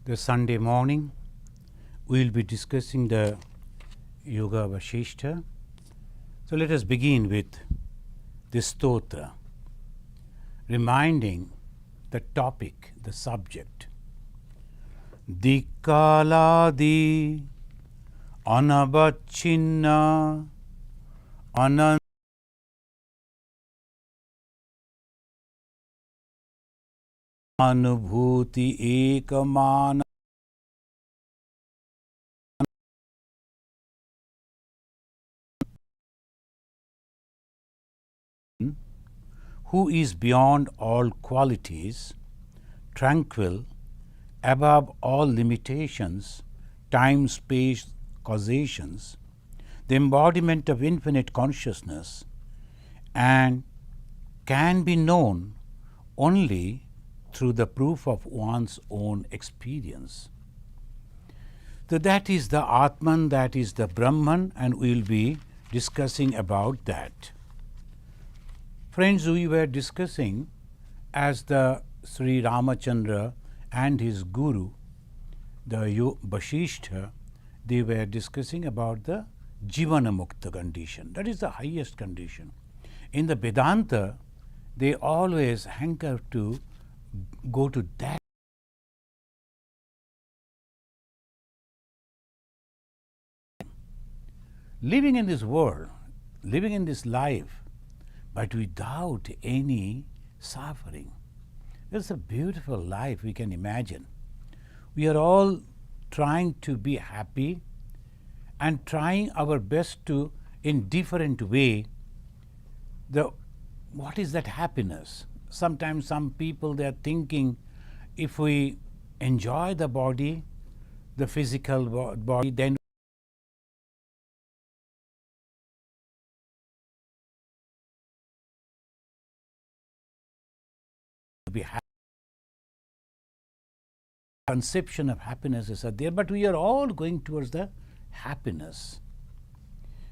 The Sunday morning, we will be discussing the Yoga Vasistha. So let us begin with this stotra, reminding the topic, the subject. Dikaladi anabachinna anand anubhuti ekamana who is beyond all qualities, tranquil, above all limitations, time, space, causations, the embodiment of infinite consciousness, and can be known only through the proof of one's own experience. So that is the Atman, that is the Brahman, and we will be discussing about that. Friends, we were discussing as the Sri Ramachandra and his guru, the Vasistha, they were discussing about the Jivana Mukta condition. That is the highest condition. In the Vedanta, they always hanker to go to that. Living in this world, living in this life, but without any suffering. It's a beautiful life we can imagine. We are all trying to be happy and trying our best to, in different way, what is that happiness? Sometimes some people, they are thinking, if we enjoy the body, the physical body, then be happy. Conception of happiness is there, but we are all going towards the happiness.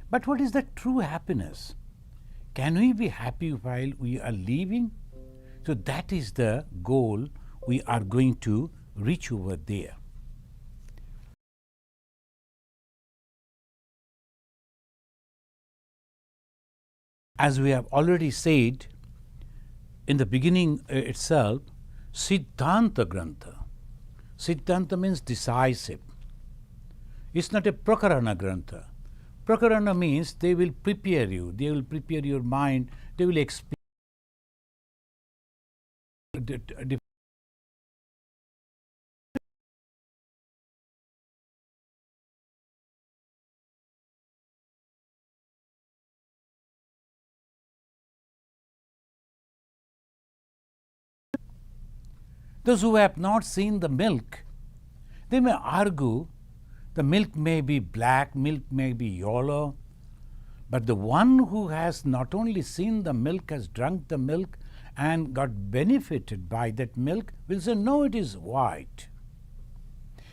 But what is the true happiness? Can we be happy while we are living? So that is the goal we are going to reach over there. As we have already said in the beginning itself, Siddhanta Grantha. Siddhanta means decisive. It's not a Prakarana Grantha. Prakarana means they will prepare you, they will prepare your mind, they will explain. Those who have not seen the milk, they may argue the milk may be black, milk may be yellow, but the one who has not only seen the milk, has drunk the milk and got benefited by that milk, will say, no, it is white.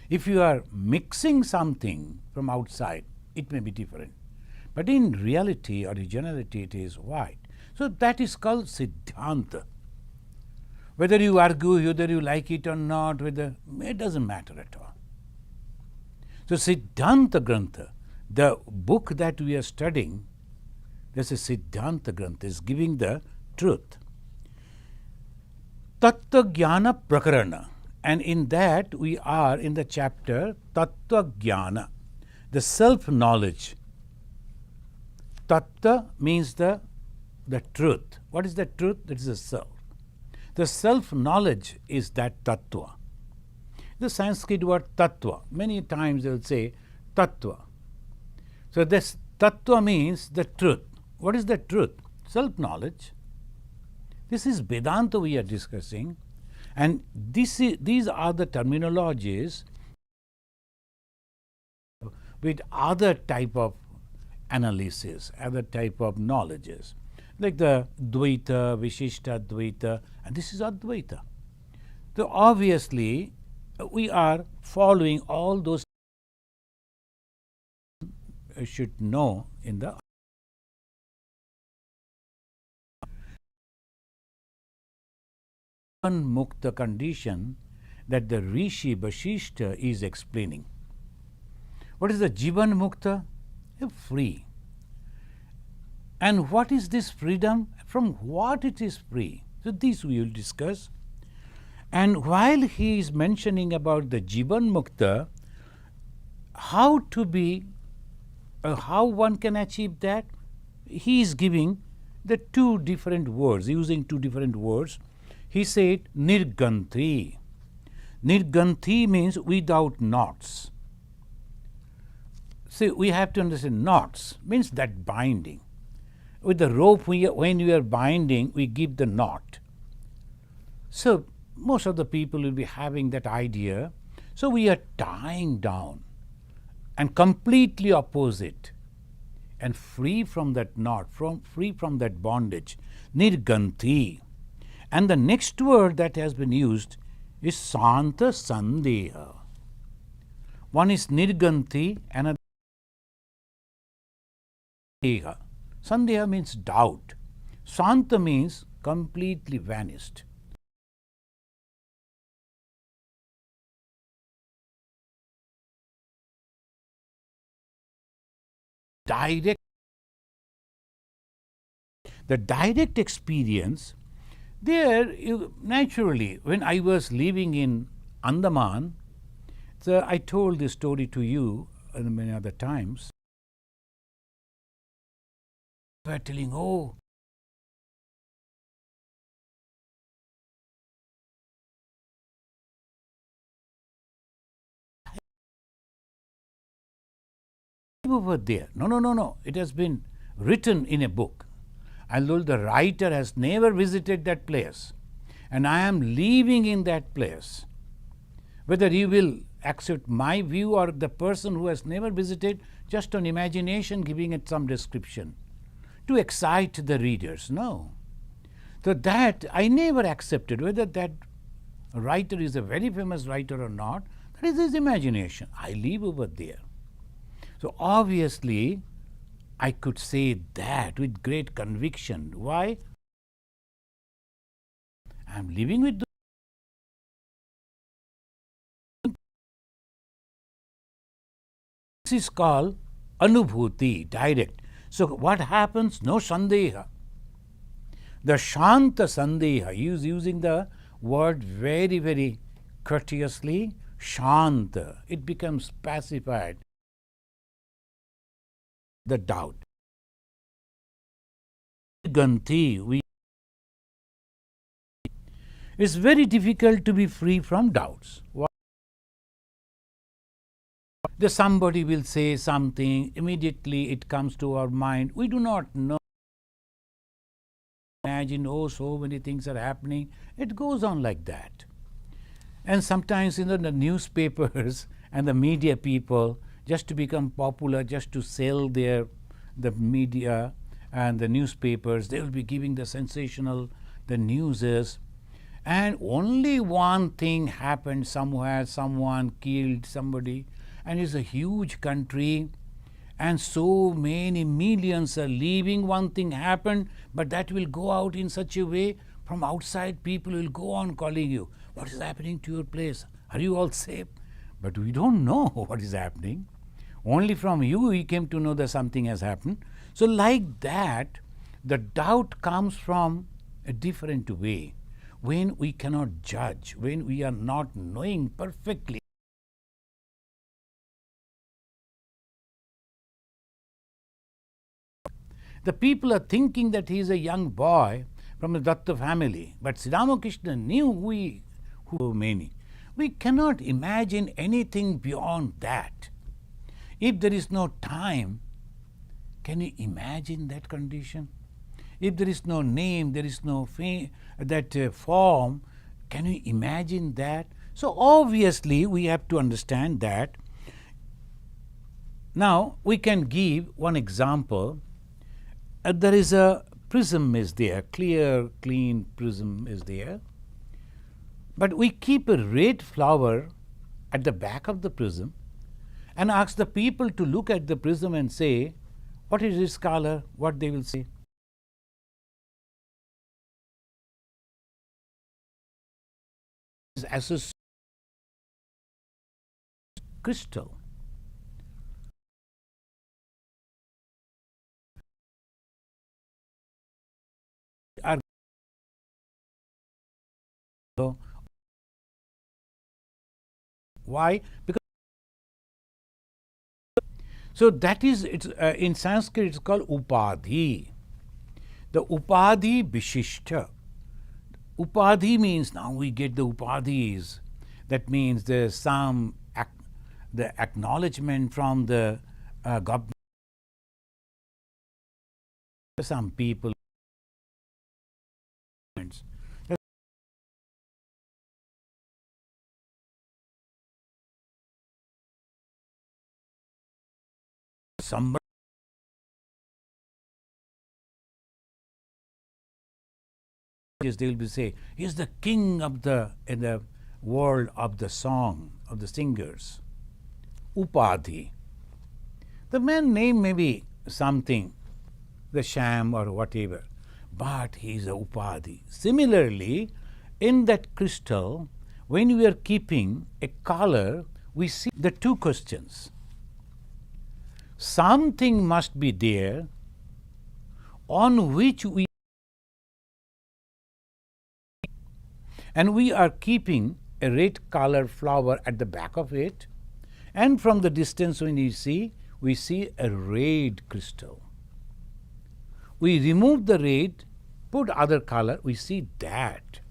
If you are mixing something from outside, it may be different. But in reality, originality, it is white. So that is called Siddhanta. Whether you argue, whether you like it or not, it doesn't matter at all. So Siddhanta Grantha, the book that we are studying, this is Siddhanta Grantha, is giving the truth. Tattva Jnana Prakarana, and in that we are in the chapter Tattva Jnana, the self-knowledge. Tattva means the truth. What is the truth? That is the self. The self-knowledge is that tattva. The Sanskrit word tattva, many times they will say tattva. So this tattva means the truth. What is the truth? Self-knowledge. This is Vedanta we are discussing, and these are the terminologies with other type of analysis, other type of knowledges, like the Dvaita, Vishishta Dvaita, and this is Advaita. So obviously, we are following all those should know in the Mukta condition, that the Rishi Vasistha is explaining. What is the Jivan Mukta? Free. And what is this freedom? From what it is free? So this we will discuss. And while he is mentioning about the Jivan Mukta, how to be, how one can achieve that, he is giving the two different words, using two different words. He said Nirganthi. Nirganthi means without knots. See, we have to understand knots means that binding. With the rope, when we are binding, we give the knot. So most of the people will be having that idea. So we are tying down and completely opposite and free from that knot, free from that bondage. Nirganthi. And the next word that has been used is Santa Sandeha. One is Nirganthi, another Sandeha. Sandeha means doubt. Santa means completely vanished. Direct. The direct experience, there naturally, when I was living in Andaman, so I told this story to you many other times. They were telling, oh, over there. No. It has been written in a book. Although the writer has never visited that place, and I am living in that place. Whether you will accept my view or the person who has never visited, just on imagination giving it some description to excite the readers. No. So that I never accepted, whether that writer is a very famous writer or not, that is his imagination. I live over there. So obviously, I could say that with great conviction. Why? I am living with the this is called Anubhuti, direct. So what happens? No Sandeha. The Shanta Sandeha, he is using the word very, very courteously, Shanta. It becomes pacified. The doubt. Ganti, it's very difficult to be free from doubts. Somebody will say something, immediately it comes to our mind. We do not know. Imagine, oh, so many things are happening. It goes on like that. And sometimes, the newspapers and the media people, just to become popular, just to sell the media and the newspapers, they will be giving the sensational, the newses. And only one thing happened somewhere, someone killed somebody, and it's a huge country, and so many millions are leaving. One thing happened, but that will go out in such a way, from outside people will go on calling you. What is happening to your place? Are you all safe? But we don't know what is happening. Only from you we came to know that something has happened. So like that, the doubt comes from a different way. When we cannot judge, when we are not knowing perfectly. The people are thinking that he is a young boy from a Datta family, but Sri Ramakrishna knew who many. We cannot imagine anything beyond that. If there is no time, can you imagine that condition? If there is no name, there is no form, can you imagine that? So obviously we have to understand that. Now we can give one example. There is a prism is there, clear, clean prism is there. But we keep a red flower at the back of the prism and ask the people to look at the prism and say, what is its color? What they will say? Associated crystal. Why? Because so that is, it's in Sanskrit it's called upadhi. The upadhi vishishta. Upadhi means now we get the upadhis. That means there's some the acknowledgement from the government. Some people. Somebody they will be say he's the king of the in the world of the song of the singers. Upadhi. The man name may be something, the sham or whatever, but he is a upadhi. Similarly, in that crystal, when we are keeping a color, we see the two questions. Something must be there on which we and we are keeping a red color flower at the back of it, and from the distance when we see a red crystal. We remove the red, put other color, we see that.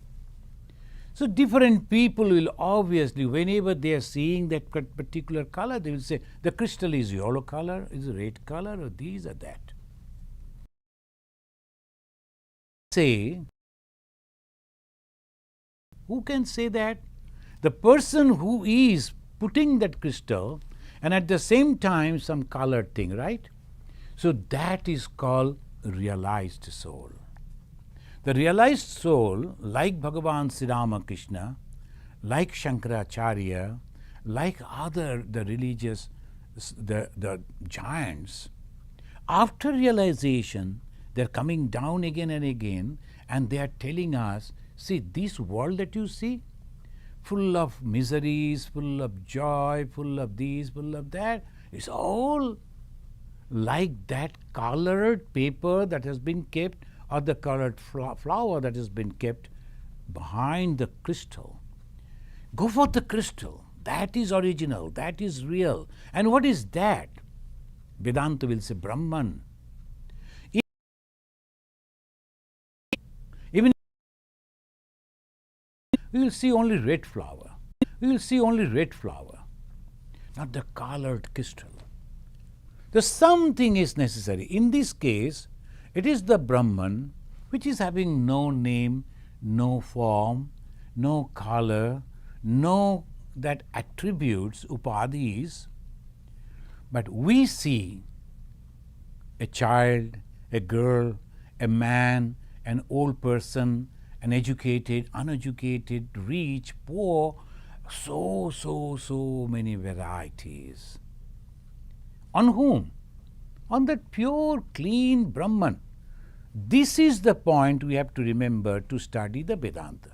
So different people will obviously, whenever they are seeing that particular color, they will say the crystal is yellow color, is red color, or these or that. Say, who can say that? The person who is putting that crystal and at the same time some colored thing, right? So that is called realized soul. The realized soul, like Bhagavan Sri Ramakrishna, like Shankaracharya, like other the religious, the giants, after realization, they are coming down again and again, and they are telling us, see, this world that you see, full of miseries, full of joy, full of this, full of that, it's all like that colored paper that has been kept, or the colored flower that has been kept behind the crystal. Go for the crystal. That is original. That is real. And what is that? Vedanta will say Brahman. Even we will see only red flower. We will see only red flower, not the colored crystal. The something is necessary. In this case, it is the Brahman which is having no name, no form, no color, no that attributes, upadhis, but we see a child, a girl, a man, an old person, an educated, uneducated, rich, poor, so many varieties. On whom? On that pure, clean Brahman. This is the point we have to remember to study the Vedanta.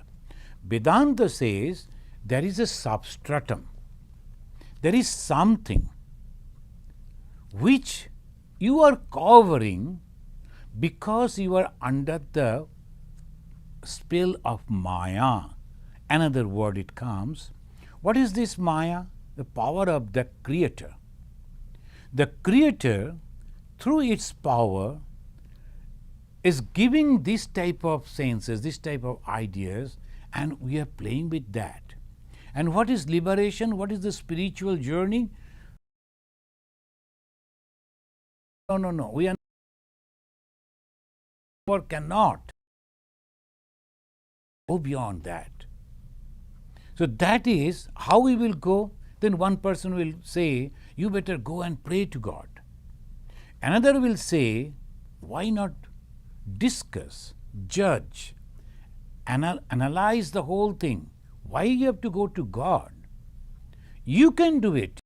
Vedanta says there is a substratum. There is something which you are covering because you are under the spell of Maya. Another word it comes. What is this Maya? The power of the Creator. The Creator, through its power, is giving this type of senses, this type of ideas, and we are playing with that. And what is liberation? What is the spiritual journey? No. We are or cannot go beyond that. So that is how we will go. Then one person will say, you better go and pray to God. Another will say, why not discuss, judge, analyze the whole thing? Why you have to go to God? You can do it.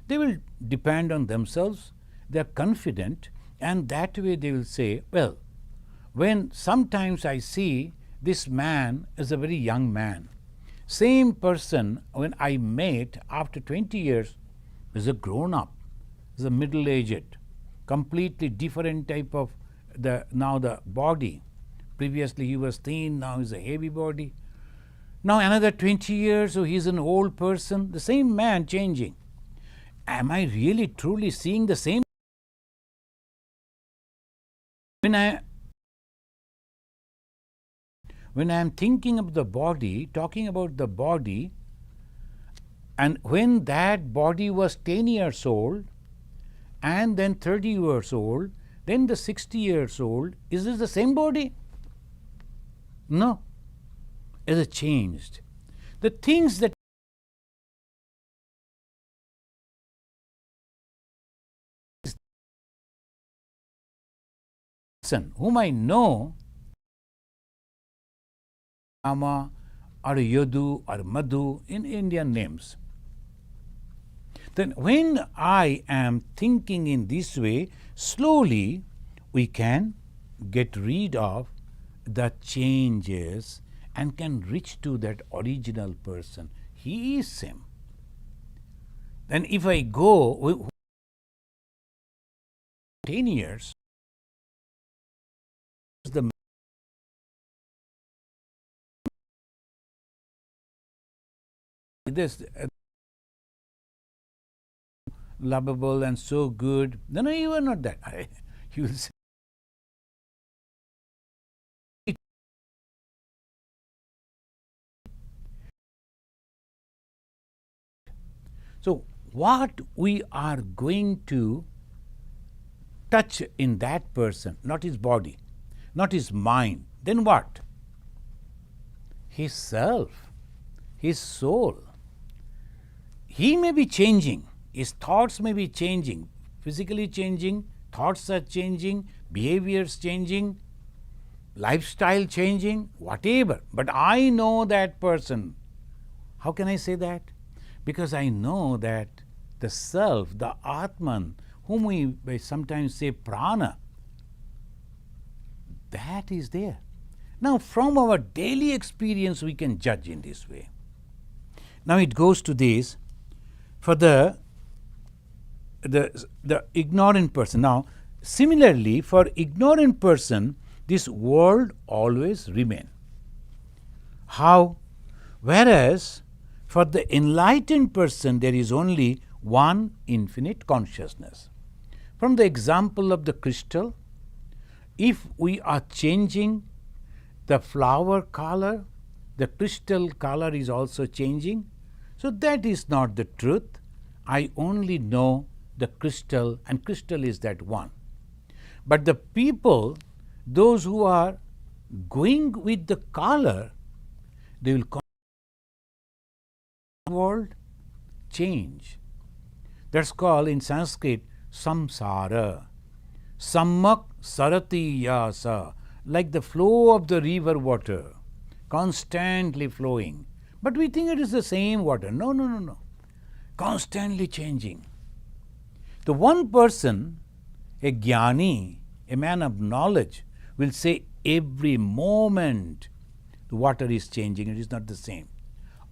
They will depend on themselves, they are confident, and that way they will say, well, when sometimes I see this man is a very young man. Same person when I met after 20 years is a grown up, is a middle aged, completely different type of now the body. Previously he was thin, now he's a heavy body. Now another 20 years, so he's an old person, the same man changing. Am I really truly seeing the same? When I am thinking of the body, talking about the body, and when that body was 10 years old, and then 30 years old, then the 60 years old, is this the same body? No. It has changed. The things that whom I know, Rama or Yadu or Madhu in Indian names. Then when I am thinking in this way, slowly we can get rid of the changes and can reach to that original person. He is same. Then if I go 10 years, this lovable and so good. No, you are not that. You will say. So what we are going to touch in that person, not his body, not his mind, then what? His self, his soul. He may be changing, his thoughts may be changing, physically changing, thoughts are changing, behaviors changing, lifestyle changing, whatever. But I know that person. How can I say that? Because I know that the self, the Atman, whom we sometimes say prana, that is there. Now, from our daily experience, we can judge in this way. Now, it goes to this for the ignorant person. Now, similarly, for ignorant person, this world always remain. How? Whereas, for the enlightened person, there is only one infinite consciousness. From the example of the crystal, if we are changing the flower color, the crystal color is also changing. So that is not the truth. I only know the crystal, and crystal is that one. But the people, those who are going with the color, they will world change. That's called in Sanskrit samsara. Sammak sarati yasa, like the flow of the river water, constantly flowing. But we think it is the same water. No, no, no, no. Constantly changing. The one person, a jnani, a man of knowledge, will say every moment the water is changing, it is not the same.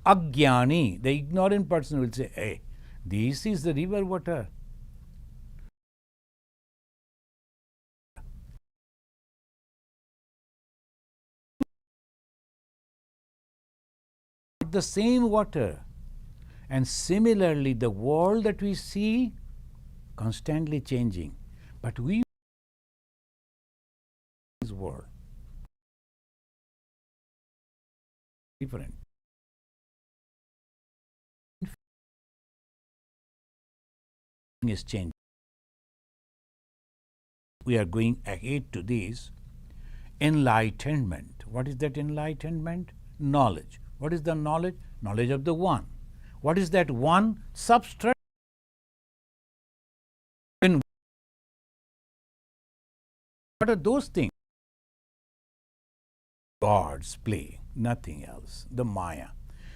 Ajnani, the ignorant person, will say, hey, this is the river water. The same water. And similarly, the world that we see, constantly changing. But we this world different. Is changing. We are going ahead to this enlightenment. What is that enlightenment? Knowledge. What is the knowledge? Knowledge of the one. What is that one? Substract. What are those things? God's play, nothing else, the Maya.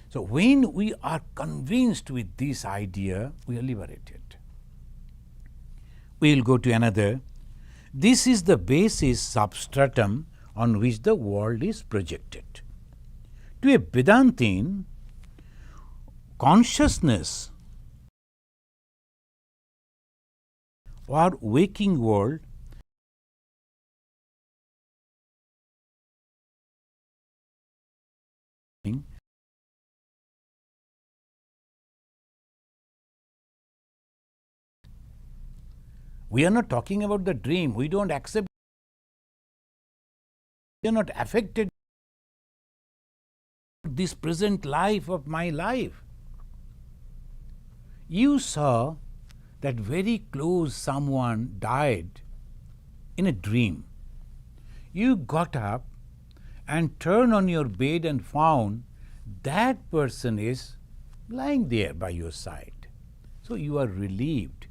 So when we are convinced with this idea, we are liberated. We will go to another. This is the basis substratum on which the world is projected. To a Vedantin, consciousness or waking world we are not talking about the dream. We don't accept. We are not affected by this present life of my life. You saw that very close someone died in a dream. You got up and turned on your bed and found that person is lying there by your side. So you are relieved.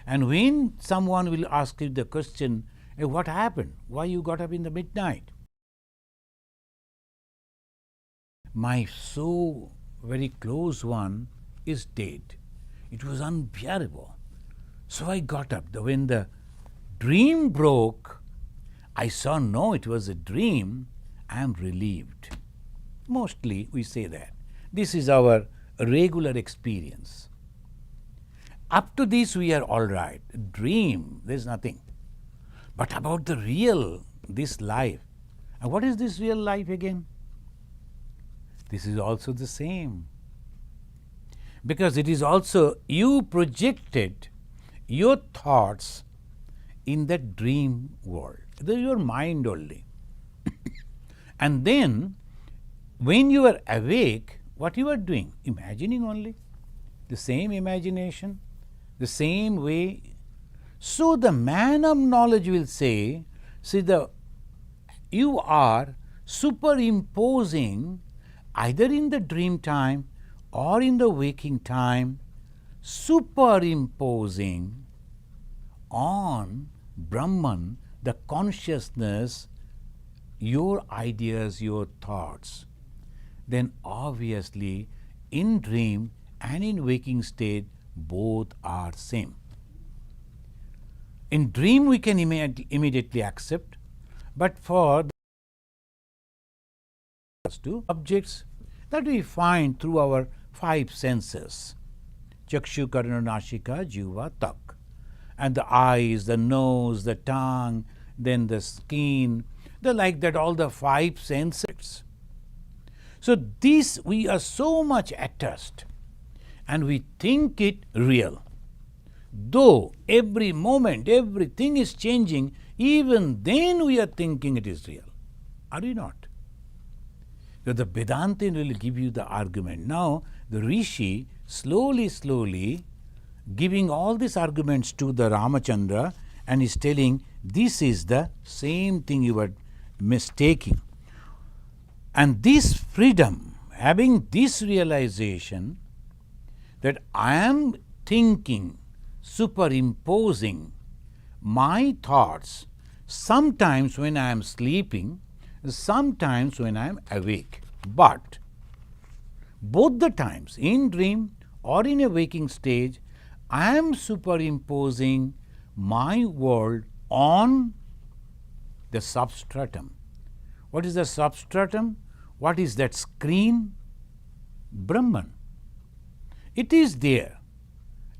And when someone will ask you the question, hey, what happened? Why you got up in the midnight? My so very close one is dead. It was unbearable. So I got up. When the dream broke, I saw, no, it was a dream. I am relieved. Mostly we say that. This is our regular experience. Up to this we are all right. Dream, there is nothing. But about the real, this life. And what is this real life again? This is also the same. Because it is also you projected your thoughts in the dream world. They are your mind only. And then when you are awake, what you are doing? Imagining only. The same imagination, the same way. So the man of knowledge will say, see, you are superimposing either in the dream time or in the waking time, superimposing on Brahman, the consciousness, your ideas, your thoughts. Then obviously in dream and in waking state, both are same. In dream we can immediately accept, but for the objects that we find through our five senses, Chakshu, Karna, Nashika, Jiva, Tak, and the eyes, the nose, the tongue, then the skin, like that, all the five senses. So this we are so much attached and we think it real. Though every moment, everything is changing, even then we are thinking it is real. Are we not? So the Vedantin will give you the argument. Now the Rishi slowly giving all these arguments to the Ramachandra and is telling this is the same thing you are mistaking. And this freedom, having this realization that I am thinking, superimposing my thoughts, sometimes when I am sleeping, sometimes when I am awake. But both the times, in dream or in a waking stage, I am superimposing my world on the substratum. What is the substratum? What is that screen? Brahman. It is there.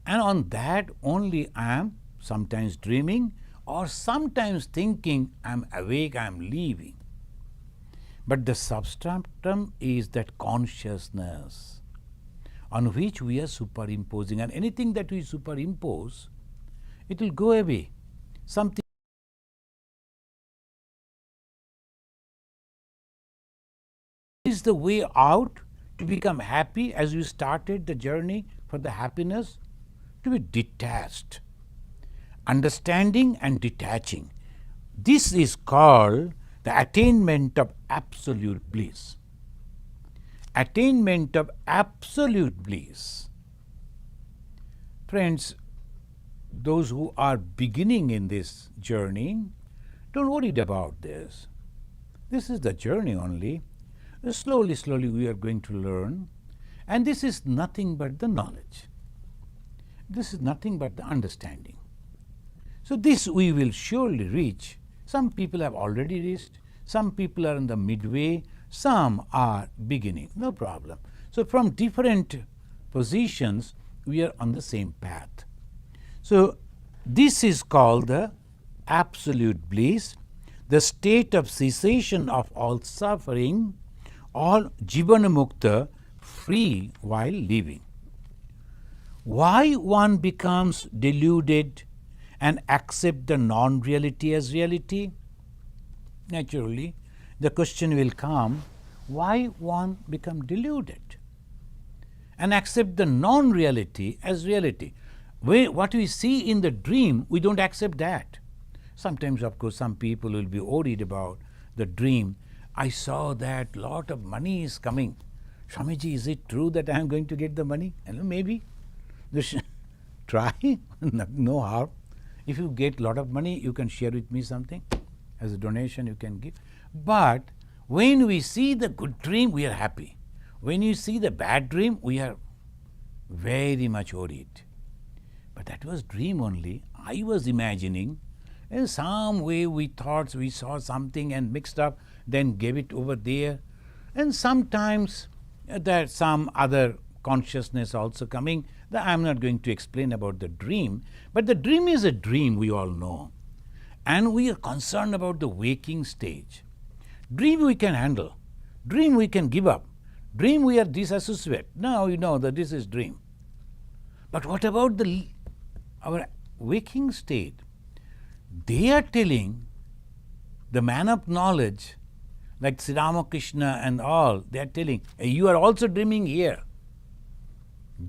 And on that only I am sometimes dreaming or sometimes thinking I am awake, I am leaving. But the substratum is that consciousness on which we are superimposing, and anything that we superimpose, it will go away. Something is the way out to become happy as you started the journey for the happiness, to be detached, understanding and detaching. This is called the attainment of absolute bliss. Attainment of absolute bliss. Friends, those who are beginning in this journey, don't worry about this. This is the journey only. Slowly we are going to learn, and this is nothing but the knowledge. This is nothing but the understanding. So this we will surely reach. Some people have already reached, some people are in the midway, some are beginning, no problem. So from different positions, we are on the same path. So this is called the absolute bliss, the state of cessation of all suffering, all jivana mukta, free while living. Why one becomes deluded and accept the non-reality as reality? Naturally, the question will come, why one become deluded and accept the non-reality as reality? What we see in the dream, we don't accept that. Sometimes, of course, some people will be worried about the dream. I saw that lot of money is coming. Swamiji, is it true that I am going to get the money? And maybe. Try, no harm. If you get lot of money, you can share with me something as a donation you can give. But when we see the good dream, we are happy. When you see the bad dream, we are very much worried. But that was dream only. I was imagining in some way we thought we saw something and mixed up, then gave it over there. And sometimes there some other consciousness also coming. I am not going to explain about the dream, but the dream is a dream, we all know. And we are concerned about the waking stage. Dream we can handle. Dream we can give up. Dream we are disassociate. Now you know that this is dream. But what about our waking state? They are telling the man of knowledge, like Sri Ramakrishna and all, they are telling, you are also dreaming here.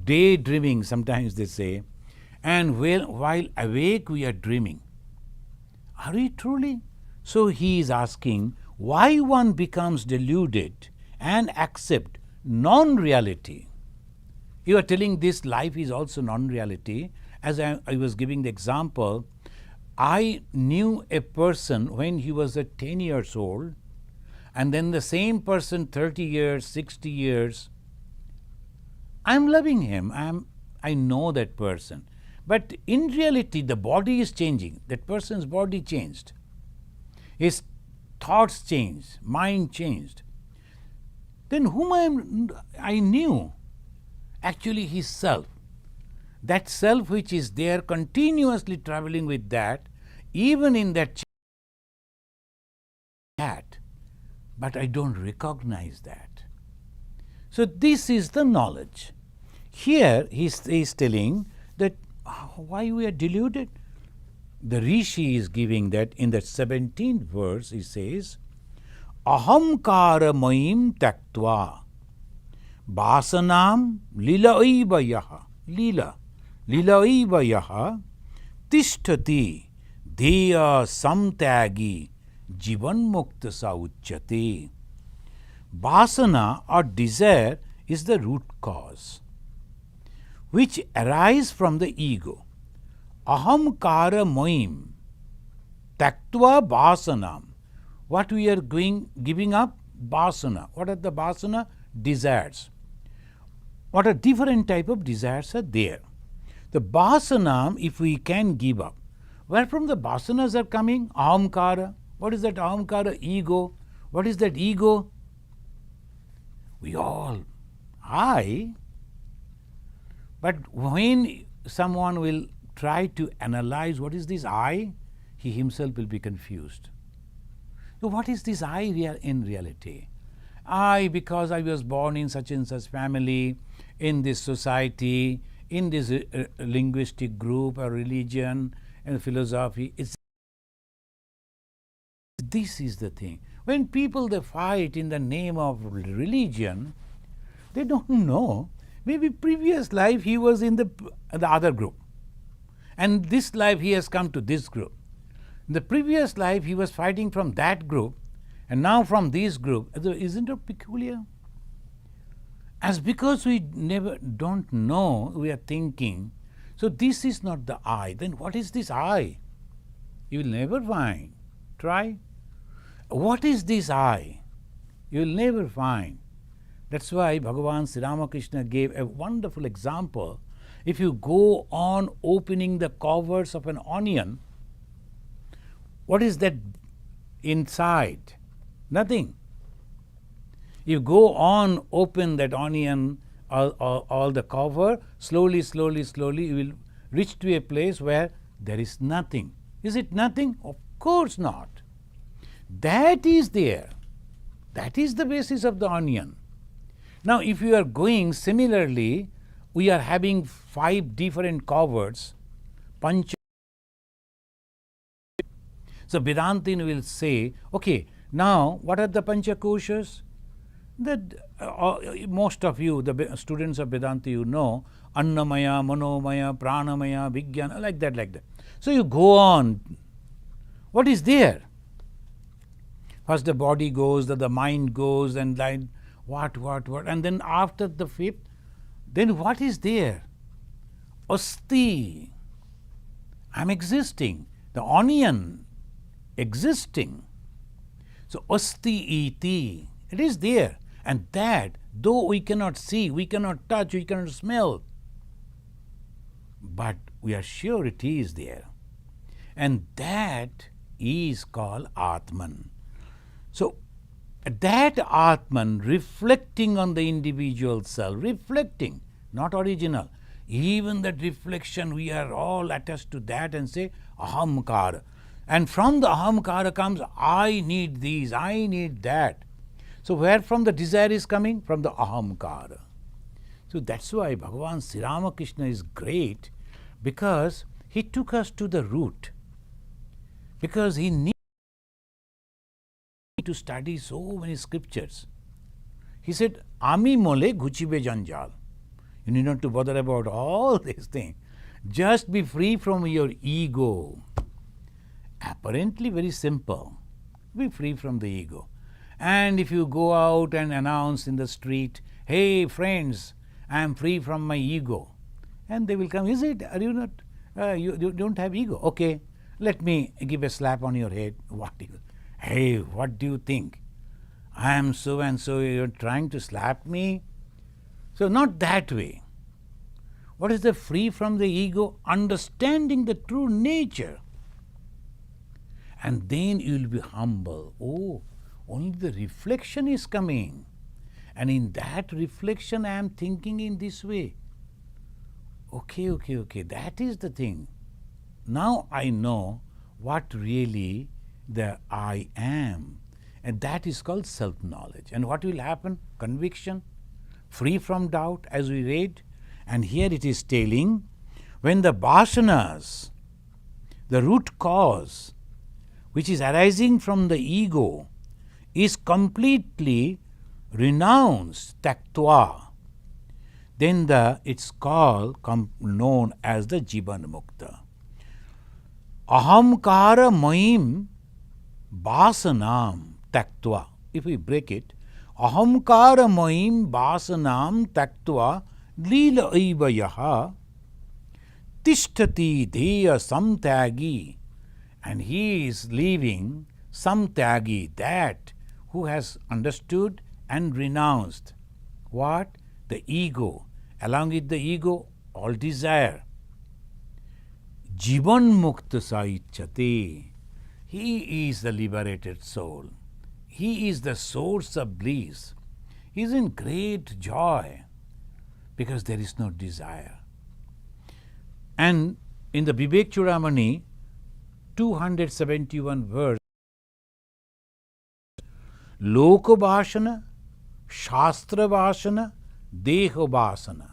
Daydreaming, sometimes they say, and while awake we are dreaming. Are we truly? So he is asking why one becomes deluded and accept non-reality. You are telling this life is also non-reality. As I was giving the example, I knew a person when he was 10 years old, and then the same person 30 years, 60 years. I am loving him. I know that person. But in reality, the body is changing. That person's body changed. His thoughts changed. Mind changed. Then whom I knew? Actually, his self. That self which is there continuously traveling with that, even in that chat. But I don't recognize that. So this is the knowledge. Here he is telling that why we are deluded. The Rishi is giving that in the 17th verse. He says, Ahamkara mayim taktva vasanam lilaiva yaha lilaiva yaha tishtati dheya samtyagi jivan mukta sa uchyate. Vasana or desire is the root cause, which arise from the ego. Ahamkara moim taktva vasanam. What we are giving up? Vasana. What are the vasana? Desires. What are different type of desires are there? The vasanam, if we can give up. Where from the vasanas are coming? Ahamkara. What is that ahamkara? Ego. What is that ego? We all, I. But when someone will try to analyze what is this I, he himself will be confused. So what is this I in reality? I, because I was born in such and such family, in this society, in this linguistic group or religion and philosophy. This is the thing. When people they fight in the name of religion, they don't know. Maybe previous life he was in the other group, and this life he has come to this group. In the previous life he was fighting from that group, and now from this group. Isn't it peculiar? As because we don't know, we are thinking, so this is not the I. Then what is this I? You will never find. Try. What is this I? You will never find. That's why Bhagavan Sri Ramakrishna gave a wonderful example. If you go on opening the covers of an onion, what is that inside? Nothing. You go on, open that onion, all the cover, slowly, you will reach to a place where there is nothing. Is it nothing? Of course not. That is there. That is the basis of the onion. Now, if you are going similarly, we are having 5 different covers. Pancha. So, Vedantin will say, okay, now what are the Panchakoshas? That most of you, the students of Vedanta, you know, Annamaya, Manomaya, Pranamaya, Vijnana, like that. So, you go on. What is there? First the body goes, then the mind goes, and then what, and then after the 5th, then what is there? Asti. I am existing. The onion existing. So, asti iti. It is there. And that, though we cannot see, we cannot touch, we cannot smell, but we are sure it is there. And that is called Atman. So, that Atman reflecting on the individual self, reflecting, not original. Even that reflection, we are all attached to that and say ahamkara. And from the ahamkara comes, I need these, I need that. So, where from the desire is coming? From the ahamkara. So, that's why Bhagavan Sri Ramakrishna is great, because he took us to the root. Because he needed to study so many scriptures. He said, Ami mole guchibe janjal. You need not to bother about all these things. Just be free from your ego. Apparently very simple. Be free from the ego. And if you go out and announce in the street, hey friends, I am free from my ego. And they will come, is it? Are you not? You don't have ego. Okay, let me give a slap on your head. Hey, what do you think? I am so and so, you are trying to slap me? So, not that way. What is the free from the ego? Understanding the true nature. And then you will be humble. Oh, only the reflection is coming. And in that reflection, I am thinking in this way. Okay, that is the thing. Now I know what really the I am. And that is called self-knowledge. And what will happen? Conviction, free from doubt, as we read. And here it is telling, when the vasanas, the root cause, which is arising from the ego, is completely renounced, taktva, then it's called, known as the Jivan Mukta. Ahamkara maim vasanam taktva. If we break it, ahamkara maim vasanam taktva lila aiva yaha tishtati dheya samtyagi. And he is leaving samtyagi, that who has understood and renounced what? The ego. Along with the ego, all desire. Jivan mukta saichate. He is the liberated soul. He is the source of bliss. He is in great joy because there is no desire. And in the Vivek Chudamani, 271 verse, Loka Vasana, Shastra Vasana, Deha Vasana.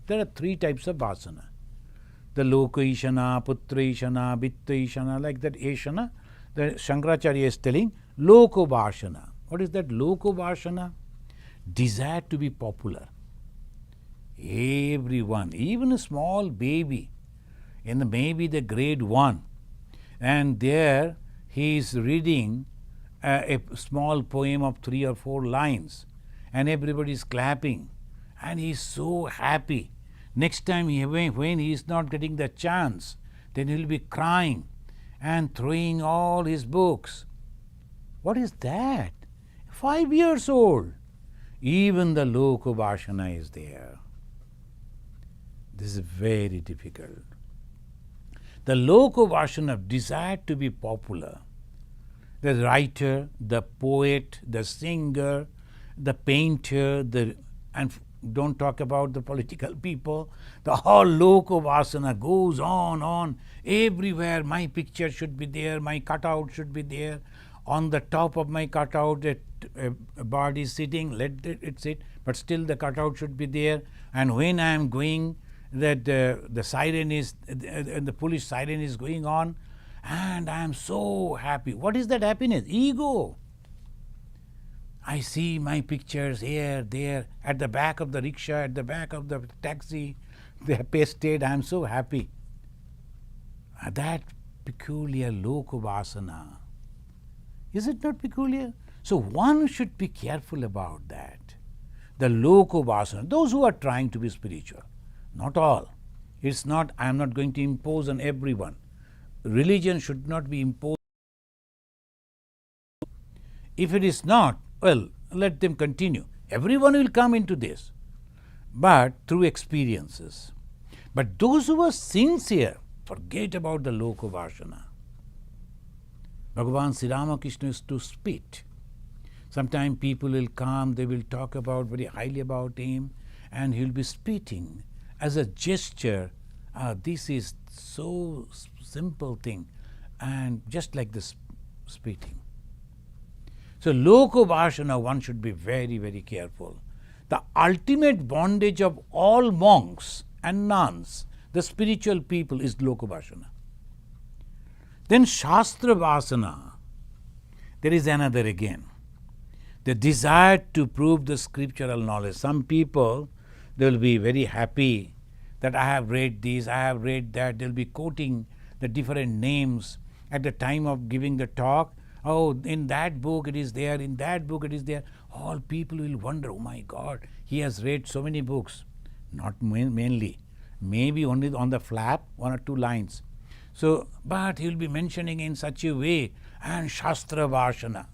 There are 3 types of Vasana. The Loka Ishana, Putra Ishana, Vitta Ishana, like that Ishana. The Shankaracharya is telling Loka Vasana. What is that Loka Vasana? Desire to be popular. Everyone, even a small baby, in maybe the grade 1, and there he is reading a small poem of 3 or 4 lines, and everybody is clapping, and he is so happy. Next time when he is not getting the chance, then he will be crying and throwing all his books. What is that? 5 years old. Even the Loka Vasana is there. This is very difficult. The Loka Vasana of desire to be popular. the writer, the poet, the singer, the painter, and don't talk about the political people. The whole loka vasana goes on. Everywhere my picture should be there, my cutout should be there. On the top of my cutout, a bird is sitting, let it sit, but still the cutout should be there. And when I am going, that the siren is, the police siren is going on, and I am so happy. What is that happiness? Ego. I see my pictures here, there, at the back of the rickshaw, at the back of the taxi, they are pasted. I am so happy. That peculiar loka vasana. Is it not peculiar? So one should be careful about that. The loka vasana, those who are trying to be spiritual, not all. It's not, I am not going to impose on everyone. Religion should not be imposed. If it is not, well, let them continue. Everyone will come into this, but through experiences. But those who are sincere, forget about the loka vasana. Bhagavan Sri Ramakrishna is to spit. Sometimes people will come, they will talk about very highly about him, and he will be spitting as a gesture. This is so simple thing, and just like this spitting. So loka vasana, one should be very, very careful. The ultimate bondage of all monks and nuns, the spiritual people, is loka vasana. Then shastra vasana, there is another again. The desire to prove the scriptural knowledge. Some people, they will be very happy that I have read this, I have read that. They will be quoting the different names at the time of giving the talk. Oh, in that book it is there, in that book it is there. All people will wonder, oh my God, he has read so many books. Not mainly. Maybe only on the flap, 1 or 2 lines. So, but he will be mentioning in such a way, and shastra vasana.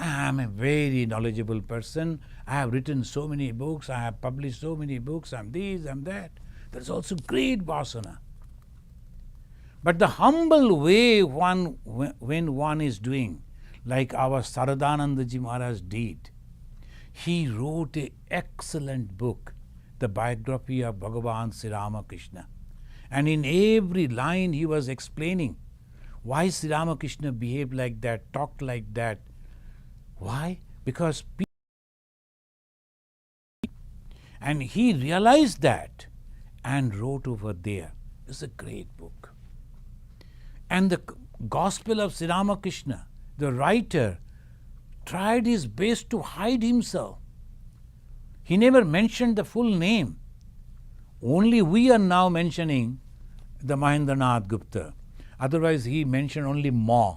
I am a very knowledgeable person. I have written so many books, I have published so many books, I am this, I am that. There is also great vasana. But the humble way when one is doing, like our Saradanandaji Maharaj did, he wrote an excellent book, the biography of Bhagavan Sri Ramakrishna. And in every line he was explaining why Sri Ramakrishna behaved like that, talked like that. Why? Because and he realized that and wrote over there. It's a great book. And the Gospel of Sri Ramakrishna, the writer, tried his best to hide himself. He never mentioned the full name. Only we are now mentioning the Mahendranath Gupta. Otherwise he mentioned only Ma,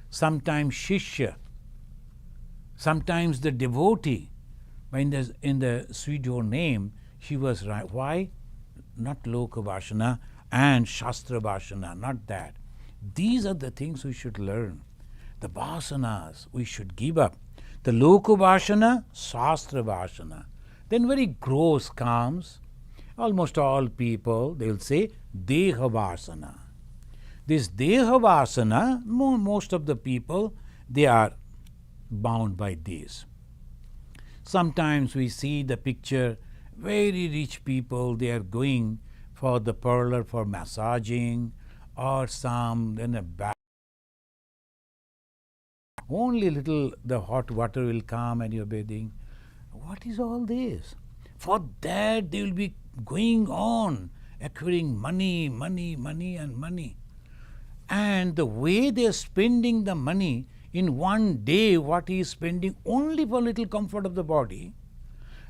sometimes Shishya, sometimes the devotee. But in the pseudo name, he was right. Why? Not loka vasana and shastra vasana, not that. These are the things we should learn. The vasanas we should give up. The loka vasana, shastra vasana. Then very gross comes. Almost all people, they will say deha vasana. This deha vasana, most of the people, they are bound by this. Sometimes we see the picture, very rich people, they are going for the parlor for massaging, or some in a bath. Only little the hot water will come and you're bathing. What is all this? For that they will be going on acquiring money. And the way they are spending the money, in one day what he is spending only for little comfort of the body,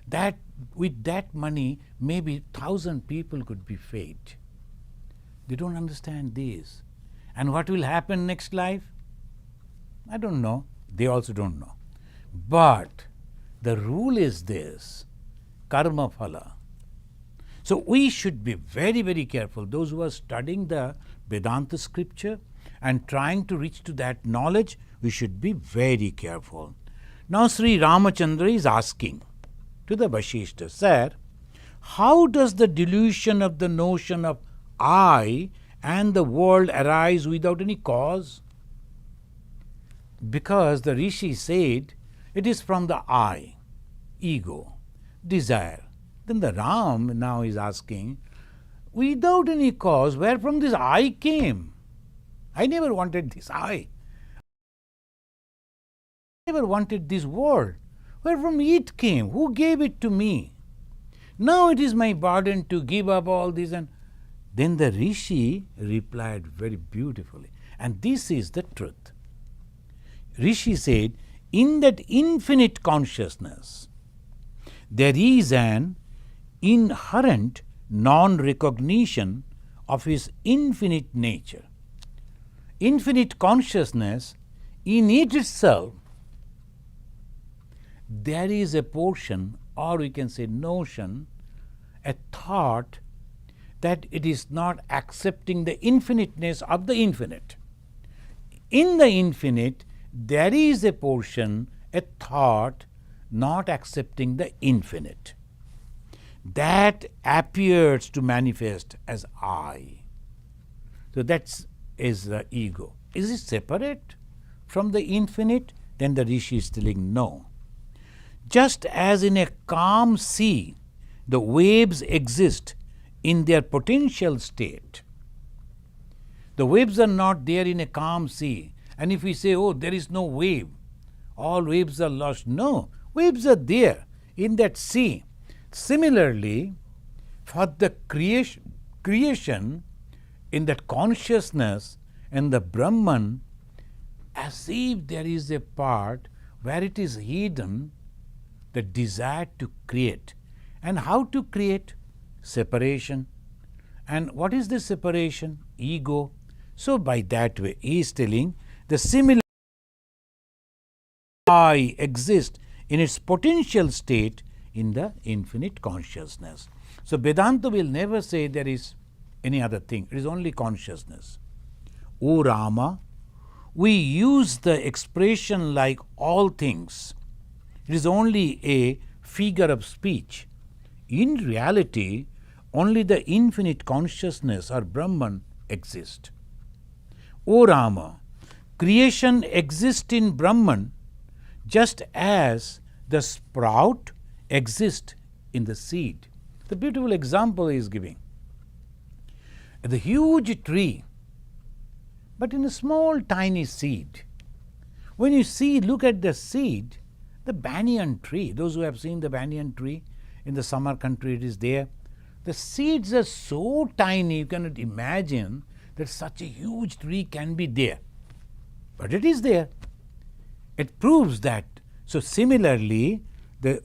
that with that money maybe 1,000 people could be fed. They don't understand this. And what will happen next life? I don't know. They also don't know. But the rule is this, karma phala. So we should be very, very careful. Those who are studying the Vedanta scripture and trying to reach to that knowledge, we should be very careful. Now Sri Ramachandra is asking to the Vasistha, Sir, how does the delusion of the notion of I and the world arise without any cause? because the Rishi said it is from the I, ego, desire. Then the Ram now is asking, without any cause, where from this I came? I never wanted this I. I never wanted this world. Where from it came? Who gave it to me? Now it is my burden to give up all this. And then the Rishi replied very beautifully. And this is the truth. Rishi said, in that infinite consciousness, there is an inherent non-recognition of his infinite nature. Infinite consciousness, in it itself, there is a portion, or we can say notion, a thought that it is not accepting the infiniteness of the infinite. In the infinite, there is a portion, a thought, not accepting the infinite. That appears to manifest as I. So that is the ego. Is it separate from the infinite? Then the Rishi is telling no. Just as in a calm sea, the waves exist in their potential state. The waves are not there in a calm sea. And if we say, oh, there is no wave, all waves are lost. No, waves are there in that sea. Similarly, for the creation in that consciousness and the Brahman, as if there is a part where it is hidden, the desire to create. And how to create? Separation. And what is the separation? Ego. So by that way, he is telling the similar I exists in its potential state in the infinite consciousness. So Vedanta will never say there is any other thing. It is only consciousness. O Rama, we use the expression like all things. It is only a figure of speech. In reality, only the infinite consciousness or Brahman exists. O Rama, creation exists in Brahman just as the sprout exists in the seed. The beautiful example he is giving. The huge tree, but in a small tiny seed. When you see, look at the seed, the banyan tree, those who have seen the banyan tree, in the summer country it is there. The seeds are so tiny, you cannot imagine that such a huge tree can be there. But it is there. It proves that. So similarly,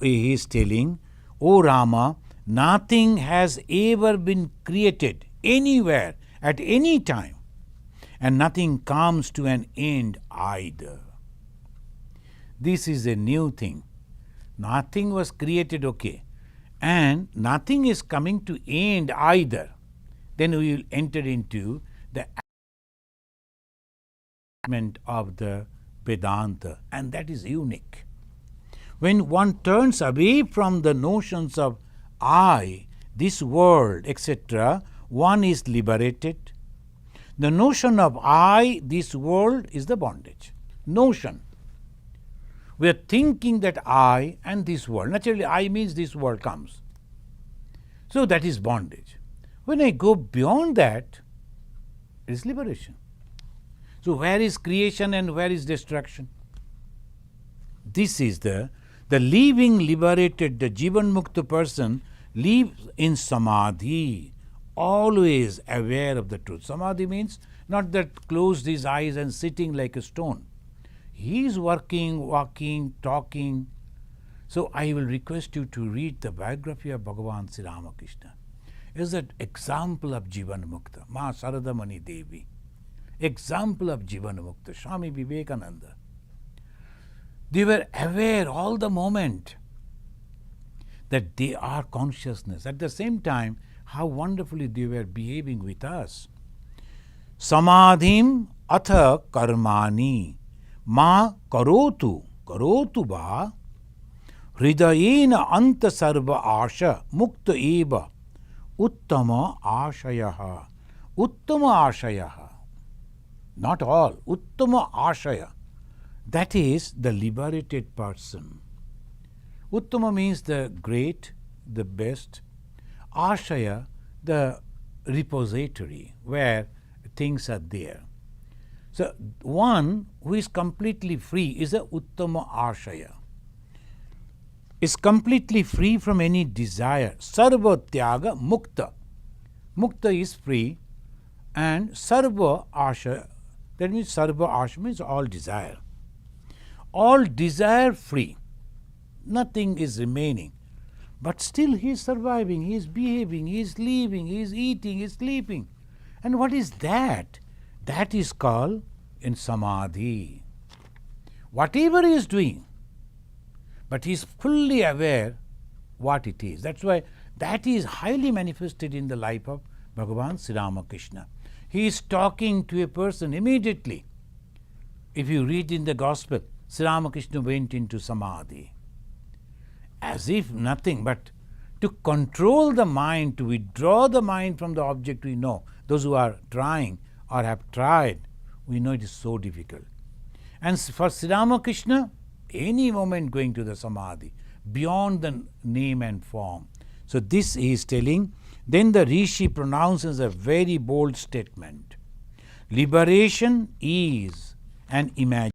he is telling, O Rama, nothing has ever been created anywhere at any time, and nothing comes to an end either. This is a new thing. Nothing was created, okay, and nothing is coming to end either. Then we will enter into the attainment of the Vedanta, and that is unique. When one turns away from the notions of I, this world, etc., one is liberated. The notion of I, this world, is the bondage. Notion. We are thinking that I and this world. Naturally, I means this world comes. So that is bondage. When I go beyond that, it is liberation. So where is creation and where is destruction? This is the living liberated, the Jivan Mukta person lives in samadhi, always aware of the truth. Samadhi means not that closed his eyes and sitting like a stone. He is working, walking, talking. So I will request you to read the biography of Bhagavan Sri Ramakrishna. It is an example of Jivan Mukta. Ma Saradamani Devi. Example of Jivan Mukta. Swami Vivekananda. They were aware all the moment that they are consciousness. At the same time, how wonderfully they were behaving with us. Samadhim atha karmani ma karotu va hridayena anta sarva asha mukta eva uttama ashayaha. Uttama ashayaha. Not all. Uttama ashaya. That is the liberated person. Uttama means the great, the best. Ashaya, the repository, where things are there. So, one who is completely free is a Uttama Ashaya. Is completely free from any desire. Sarva Tyaga Mukta. Mukta is free, and Sarva Asha, that means Sarva Asha means all desire. All desire free. Nothing is remaining. But still he is surviving, he is behaving, he is living, he is eating, he is sleeping. And what is that? That is called in Samadhi. Whatever he is doing, but he is fully aware what it is. That's why that is highly manifested in the life of Bhagavan Sri Ramakrishna. He is talking to a person immediately. If you read in the Gospel, Sri Ramakrishna went into Samadhi. As if nothing, but to control the mind, to withdraw the mind from the object we know. Those who are trying or have tried, we know it is so difficult. And for Sri Ramakrishna, any moment going to the Samadhi, beyond the name and form. So this he is telling. Then the Rishi pronounces a very bold statement. Liberation is an imagination.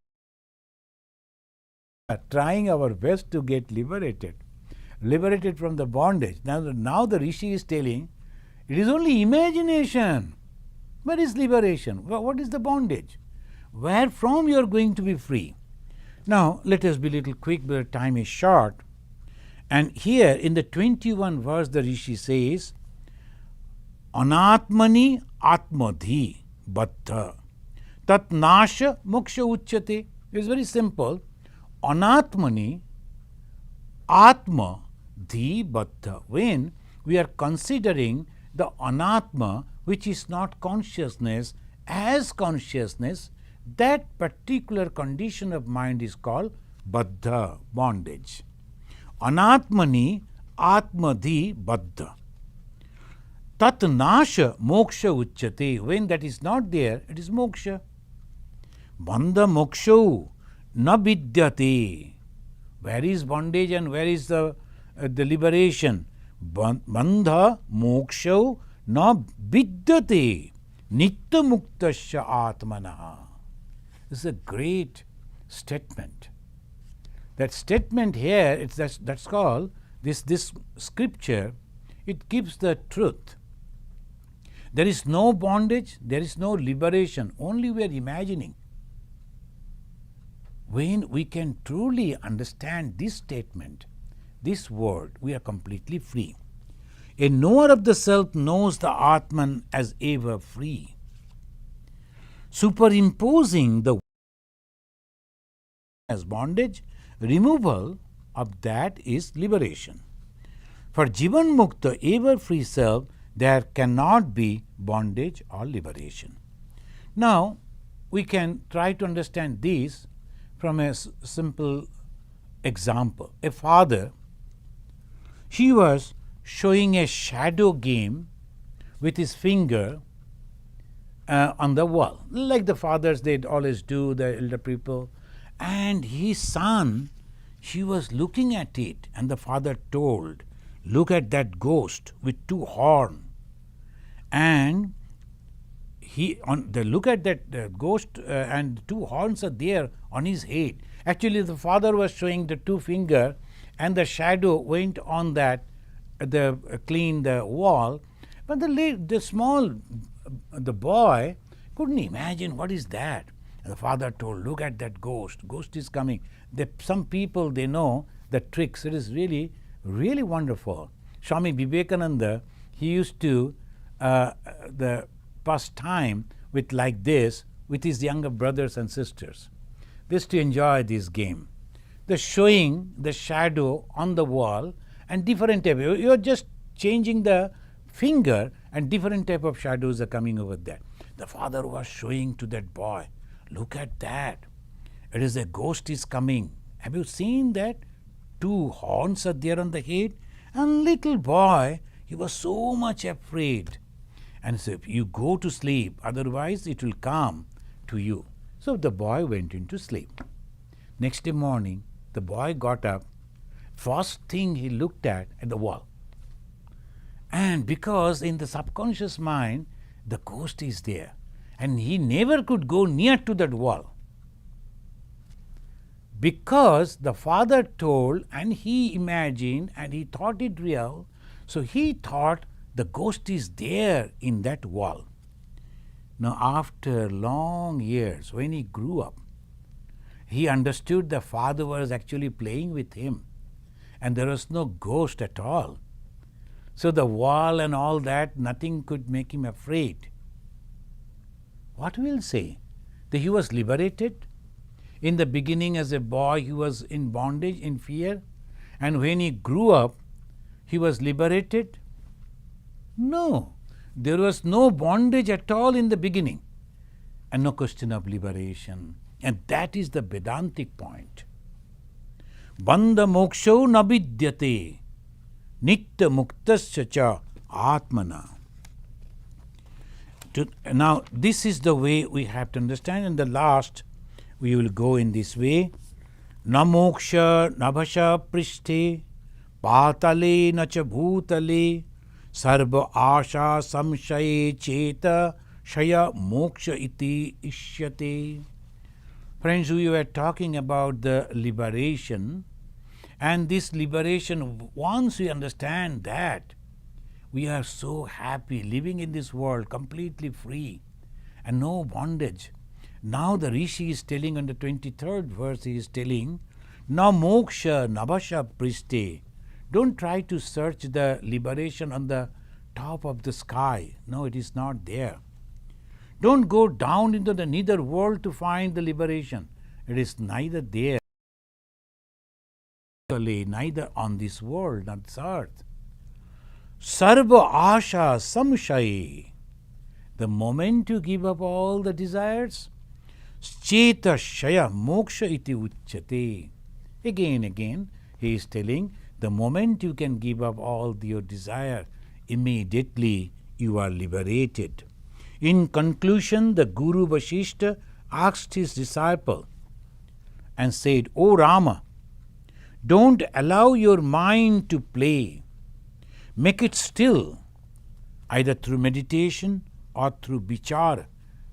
Trying our best to get liberated from the bondage. Now the Rishi is telling, it is only imagination. Where is liberation? What is the bondage? Where from you are going to be free? Now let us be a little quick, but time is short. And here in the 21 verse the Rishi says, Anatmani atmadhi baddha tat nasha moksha uchyate. It is very simple. Anatmani atma dhi baddha. When we are considering the anatma, which is not consciousness, as consciousness, that particular condition of mind is called baddha, bondage. Anatmani atmadhi baddha. Tat nasha moksha uchyate. When that is not there, it is moksha. Bandha moksha na vidyate. Where is bondage and where is the liberation? Bandha moksha na vidyate nitya muktasya atmanaha. This is a great statement. That statement here, that's called, this scripture, it gives the truth. There is no bondage, there is no liberation, only we are imagining. When we can truly understand this statement, this word, we are completely free. A knower of the self knows the Atman as ever free. Superimposing the as bondage, removal of that is liberation. For Jivan Mukta, ever free self, there cannot be bondage or liberation. Now, we can try to understand this from a simple example. A father, he was showing a shadow game with his finger on the wall, like the fathers they'd always do, the elder people. And his son, he was looking at it, and the father told, look at that ghost with two horns. And look at that ghost and two horns are there on his head. Actually, the father was showing the two finger, and the shadow went on that, clean the wall. But the boy couldn't imagine what is that. And the father told, look at that ghost. Ghost is coming. Some people, they know the tricks. It is really, really wonderful. Swami Vivekananda, he used to pass time with like this with his younger brothers and sisters. They used to enjoy this game. They're showing the shadow on the wall and different type. You're just changing the finger and different type of shadows are coming over there. The father was showing to that boy, look at that. It is a ghost is coming. Have you seen that? Two horns are there on the head. And little boy, he was so much afraid. And so you go to sleep, otherwise it will come to you. So the boy went into sleep. Next day morning, the boy got up. First thing he looked at the wall. And because in the subconscious mind, the ghost is there. And he never could go near to that wall. Because the father told and he imagined and he thought it real, so he thought the ghost is there in that wall. Now, after long years, when he grew up, he understood the father was actually playing with him and there was no ghost at all. So the wall and all that, nothing could make him afraid. What will say? That he was liberated? In the beginning as a boy, he was in bondage, in fear, and when he grew up, he was liberated? No, there was no bondage at all in the beginning and no question of liberation. And that is the Vedantic point. Bandha moksho na vidyate nitya muktasya cha atmana. Now, this is the way we have to understand. And the last, we will go in this way. Na moksha nabhasha prishte patale na cha bhutale sarva asha samshaye cheta shaya moksha iti ishyate. Friends, we were talking about the liberation, and this liberation, once we understand that, we are so happy living in this world completely free and no bondage. Now the Rishi is telling on the 23rd verse, he is telling, Na moksha nabhasha priste. Don't try to search the liberation on the top of the sky. No, it is not there. Don't go down into the nether world to find the liberation. It is neither there, neither on this world, on this earth. Sarva asha samshaye. The moment you give up all the desires, cheta shaya moksha iti uchyate. Again, he is telling, the moment you can give up all your desire, immediately you are liberated. In conclusion, the Guru Vasistha asked his disciple and said, O Rama, don't allow your mind to play. Make it still, either through meditation or through vichara,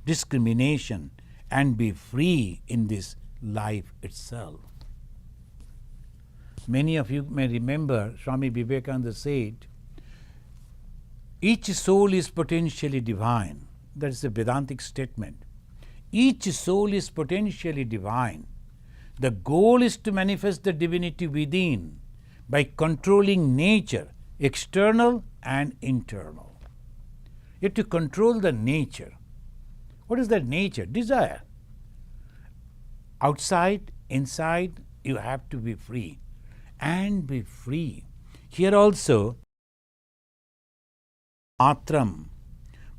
discrimination, and be free in this life itself. Many of you may remember Swami Vivekananda said, each soul is potentially divine. That is a Vedantic statement. Each soul is potentially divine. The goal is to manifest the divinity within by controlling nature, external and internal. You have to control the nature. What is that nature? Desire. Outside, inside, you have to be free. And be free. Here also, matram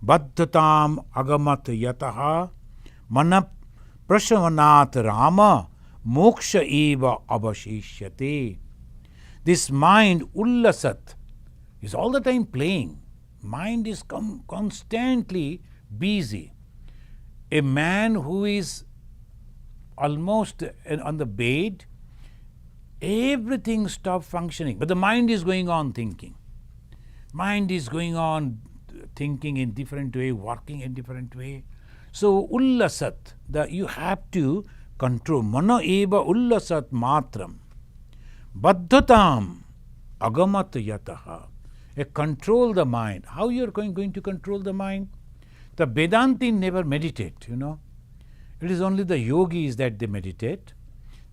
baddhatam agamat yataha mana prashavanat rama moksha eva avashishyate. This mind ullasat is all the time playing. Mind is constantly busy. A man who is almost on the bed, everything stops functioning, but the mind is going on thinking. Mind is going on thinking in different way, working in different way. So ullasat, you have to control. Mana eva ullasat matram baddhatam agamat yataha. Control the mind. How you are going to control the mind? The Vedanti never meditate, It is only the yogis that they meditate.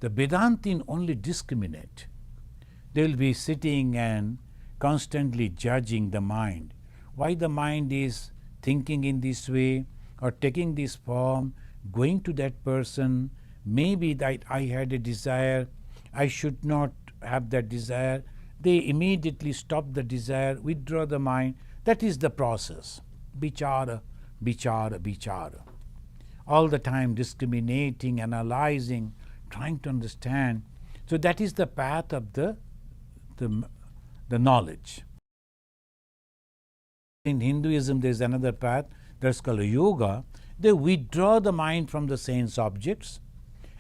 The Vedantin only discriminate. They will be sitting and constantly judging the mind. Why the mind is thinking in this way or taking this form, going to that person, maybe that I had a desire, I should not have that desire. They immediately stop the desire, withdraw the mind. That is the process. Vichara, vichara, vichara. All the time discriminating, analyzing, trying to understand. So that is the path of the knowledge. In Hinduism, there is another path that's called yoga. They withdraw the mind from the sense objects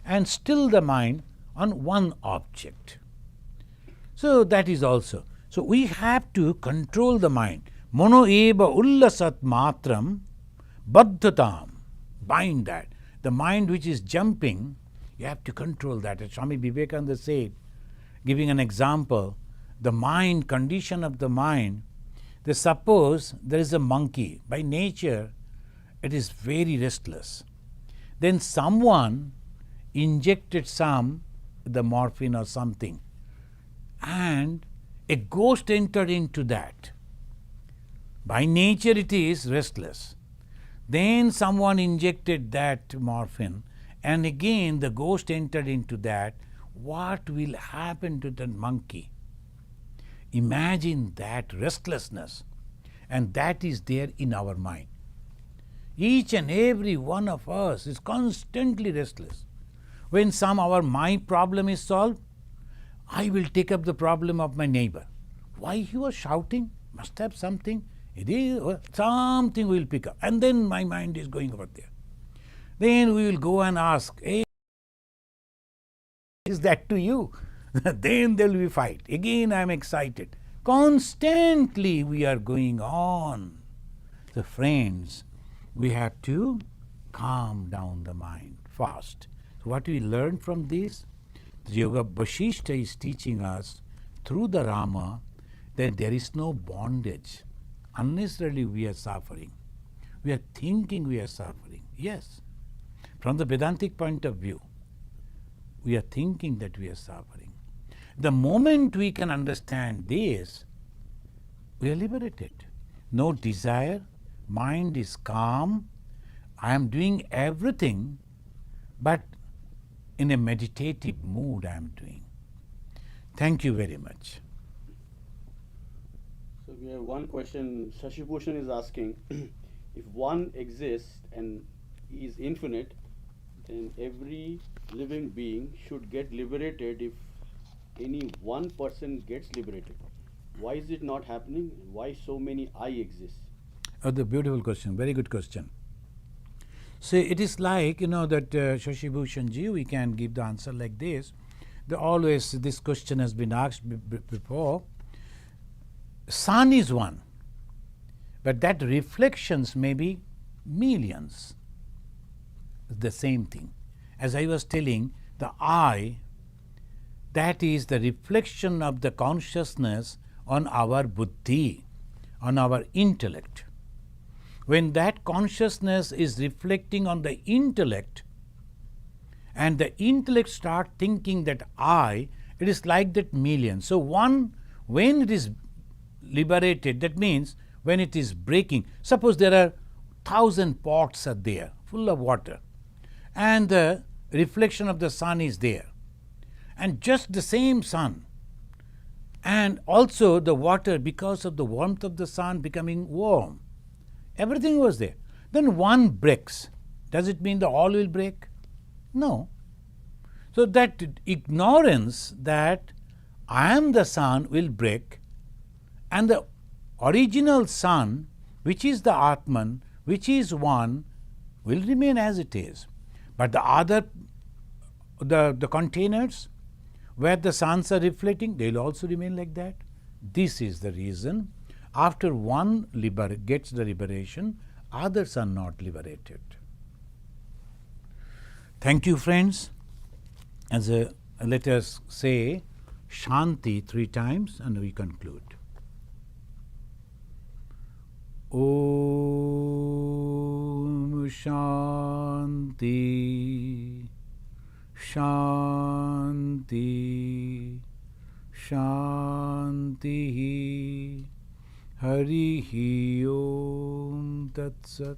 and still the mind on one object. So that is also. So we have to control the mind. Mono eva ullasat matram baddhatam. Bind that. The mind which is jumping, you have to control that. As Swami Vivekananda said, giving an example, the mind, condition of the mind, suppose there is a monkey. By nature, it is very restless. Then someone injected the morphine or something, and a ghost entered into that. By nature it is restless. Then someone injected that morphine, and again the ghost entered into that. What will happen to the monkey? Imagine that restlessness, and that is there in our mind. Each and every one of us is constantly restless. When my problem is solved, I will take up the problem of my neighbor. Why he was shouting? Must have something. It is something we will pick up, and then my mind is going over there. Then we will go and ask, hey, is that to you? Then there will be fight. Again I am excited. Constantly we are going on. So friends, we have to calm down the mind fast. So what we learn from this, the Yoga Vasistha is teaching us through the Rama that there is no bondage. Unnecessarily we are suffering. We are thinking we are suffering. Yes. From the Vedantic point of view, we are thinking that we are suffering. The moment we can understand this, we are liberated. No desire, mind is calm. I am doing everything, but in a meditative mood I am doing. Thank you very much. So we have one question. Shashi Bhushan is asking, if one exists and is infinite, then every living being should get liberated if any one person gets liberated. Why is it not happening? Why so many I exist? Oh, the beautiful question. Very good question. So it is like, that Shashi Bhushan ji, we can give the answer like this. Always this question has been asked before. Sun is one, but that reflections may be millions. The same thing. As I was telling, the I, that is the reflection of the consciousness on our buddhi, on our intellect. When that consciousness is reflecting on the intellect, and the intellect start thinking that I, it is like that million. So when it is liberated, that means when it is breaking, suppose there are 1,000 pots are there, full of water, and the reflection of the sun is there, and just the same sun, and also the water, because of the warmth of the sun becoming warm, everything was there. Then one breaks. Does it mean the all will break? No. So that ignorance that I am the sun will break, and the original sun, which is the Atman, which is one, will remain as it is. But the other, the containers where the suns are reflecting, they will also remain like that. This is the reason. After one gets the liberation, others are not liberated. Thank you, friends. Let us say Shanti 3 times and we conclude. Om Shanti, Shanti, Shanti. Harihi Om Tat Sat.